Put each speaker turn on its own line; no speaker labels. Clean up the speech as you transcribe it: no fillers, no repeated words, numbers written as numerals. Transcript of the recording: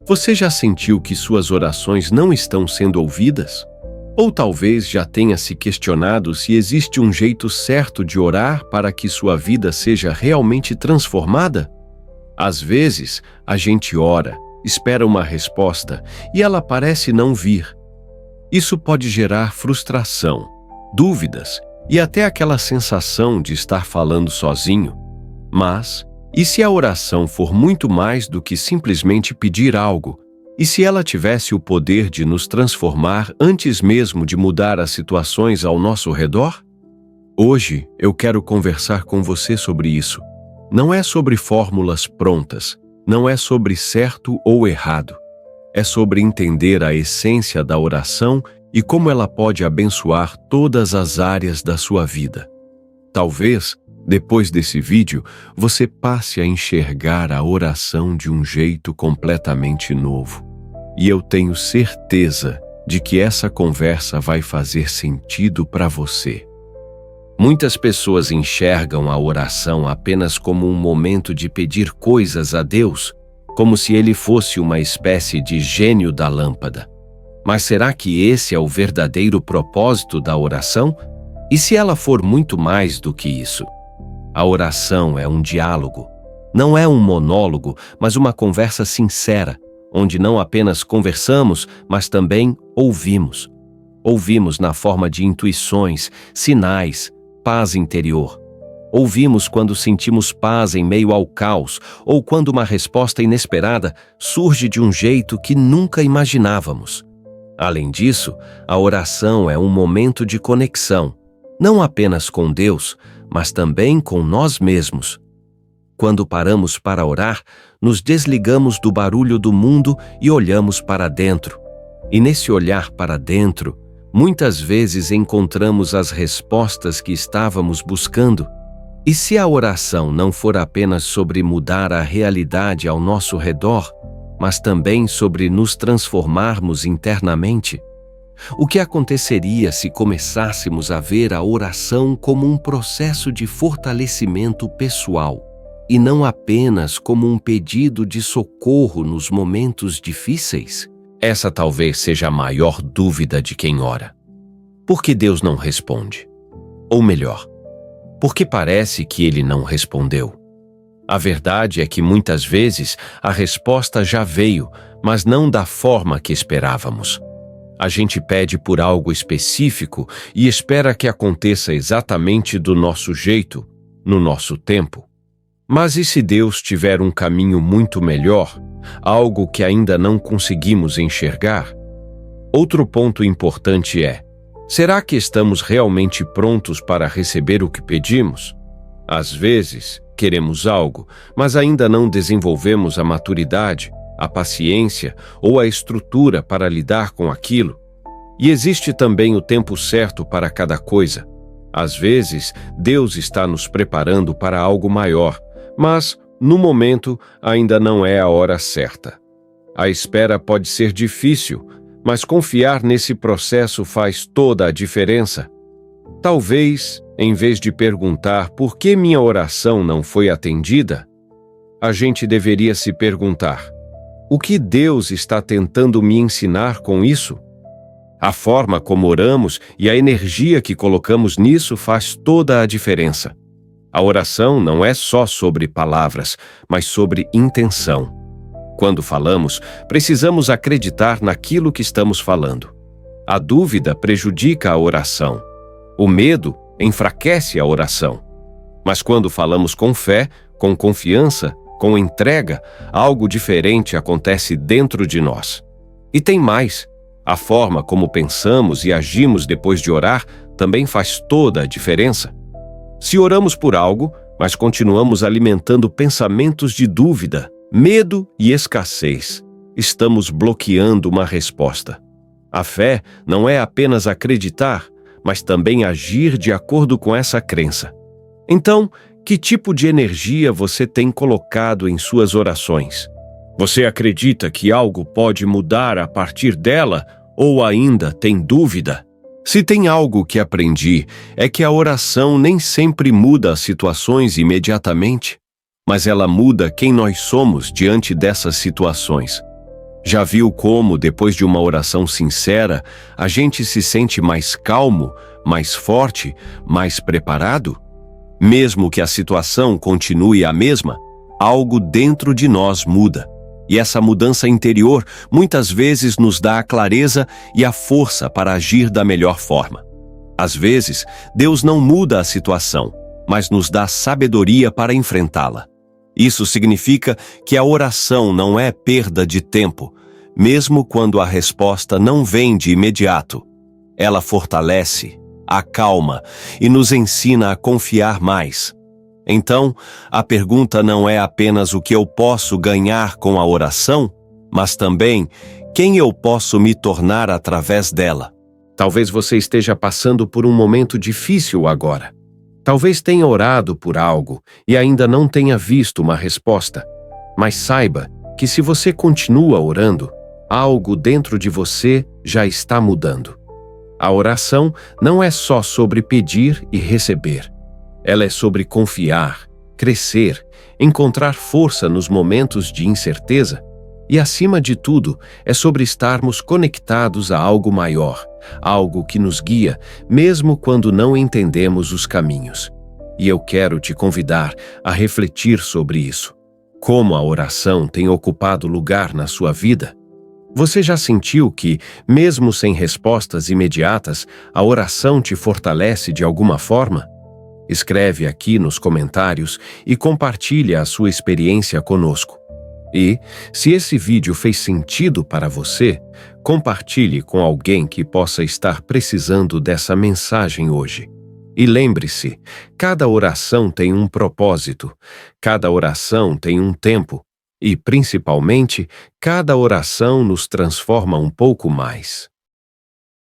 Você já sentiu que suas orações não estão sendo ouvidas? Ou talvez já tenha se questionado se existe um jeito certo de orar para que sua vida seja realmente transformada? Às vezes, a gente ora, espera uma resposta e ela parece não vir. Isso pode gerar frustração, dúvidas e até aquela sensação de estar falando sozinho. Mas, e se a oração for muito mais do que simplesmente pedir algo? E se ela tivesse o poder de nos transformar antes mesmo de mudar as situações ao nosso redor? Hoje eu quero conversar com você sobre isso. Não é sobre fórmulas prontas, não é sobre certo ou errado. É sobre entender a essência da oração e como ela pode abençoar todas as áreas da sua vida. Talvez, depois desse vídeo, você passe a enxergar a oração de um jeito completamente novo. E eu tenho certeza de que essa conversa vai fazer sentido para você. Muitas pessoas enxergam a oração apenas como um momento de pedir coisas a Deus, como se ele fosse uma espécie de gênio da lâmpada. Mas será que esse é o verdadeiro propósito da oração? E se ela for muito mais do que isso? A oração é um diálogo. Não é um monólogo, mas uma conversa sincera, onde não apenas conversamos, mas também ouvimos. Ouvimos na forma de intuições, sinais, paz interior. Ouvimos quando sentimos paz em meio ao caos, ou quando uma resposta inesperada surge de um jeito que nunca imaginávamos. Além disso, a oração é um momento de conexão, não apenas com Deus, mas também com nós mesmos. Quando paramos para orar, nos desligamos do barulho do mundo e olhamos para dentro. E nesse olhar para dentro, muitas vezes encontramos as respostas que estávamos buscando. E se a oração não for apenas sobre mudar a realidade ao nosso redor, mas também sobre nos transformarmos internamente? O que aconteceria se começássemos a ver a oração como um processo de fortalecimento pessoal, e não apenas como um pedido de socorro nos momentos difíceis? Essa talvez seja a maior dúvida de quem ora. Por que Deus não responde? Ou melhor, por que parece que ele não respondeu? A verdade é que muitas vezes a resposta já veio, mas não da forma que esperávamos. A gente pede por algo específico e espera que aconteça exatamente do nosso jeito, no nosso tempo. Mas e se Deus tiver um caminho muito melhor, algo que ainda não conseguimos enxergar? Outro ponto importante é: será que estamos realmente prontos para receber o que pedimos? Às vezes, queremos algo, mas ainda não desenvolvemos a maturidade, a paciência ou a estrutura para lidar com aquilo. E existe também o tempo certo para cada coisa. Às vezes, Deus está nos preparando para algo maior, mas, no momento, ainda não é a hora certa. A espera pode ser difícil, mas confiar nesse processo faz toda a diferença. Talvez, em vez de perguntar por que minha oração não foi atendida, a gente deveria se perguntar: o que Deus está tentando me ensinar com isso? A forma como oramos e a energia que colocamos nisso faz toda a diferença. A oração não é só sobre palavras, mas sobre intenção. Quando falamos, precisamos acreditar naquilo que estamos falando. A dúvida prejudica a oração. O medo enfraquece a oração. Mas quando falamos com fé, com confiança, com entrega, algo diferente acontece dentro de nós. E tem mais. A forma como pensamos e agimos depois de orar também faz toda a diferença. Se oramos por algo, mas continuamos alimentando pensamentos de dúvida, medo e escassez, estamos bloqueando uma resposta. A fé não é apenas acreditar, mas também agir de acordo com essa crença. Então, que tipo de energia você tem colocado em suas orações? Você acredita que algo pode mudar a partir dela ou ainda tem dúvida? Se tem algo que aprendi, é que a oração nem sempre muda as situações imediatamente, mas ela muda quem nós somos diante dessas situações. Já viu como, depois de uma oração sincera, a gente se sente mais calmo, mais forte, mais preparado? Mesmo que a situação continue a mesma, algo dentro de nós muda. E essa mudança interior muitas vezes nos dá a clareza e a força para agir da melhor forma. Às vezes, Deus não muda a situação, mas nos dá sabedoria para enfrentá-la. Isso significa que a oração não é perda de tempo, mesmo quando a resposta não vem de imediato. Ela fortalece, acalma e nos ensina a confiar mais. Então, a pergunta não é apenas o que eu posso ganhar com a oração, mas também quem eu posso me tornar através dela. Talvez você esteja passando por um momento difícil agora. Talvez tenha orado por algo e ainda não tenha visto uma resposta. Mas saiba que se você continua orando, algo dentro de você já está mudando. A oração não é só sobre pedir e receber. Ela é sobre confiar, crescer, encontrar força nos momentos de incerteza e, acima de tudo, é sobre estarmos conectados a algo maior, algo que nos guia, mesmo quando não entendemos os caminhos. E eu quero te convidar a refletir sobre isso. Como a oração tem ocupado lugar na sua vida? Você já sentiu que, mesmo sem respostas imediatas, a oração te fortalece de alguma forma? Escreve aqui nos comentários e compartilha a sua experiência conosco. E, se esse vídeo fez sentido para você, compartilhe com alguém que possa estar precisando dessa mensagem hoje. E lembre-se, cada oração tem um propósito, cada oração tem um tempo e, principalmente, cada oração nos transforma um pouco mais.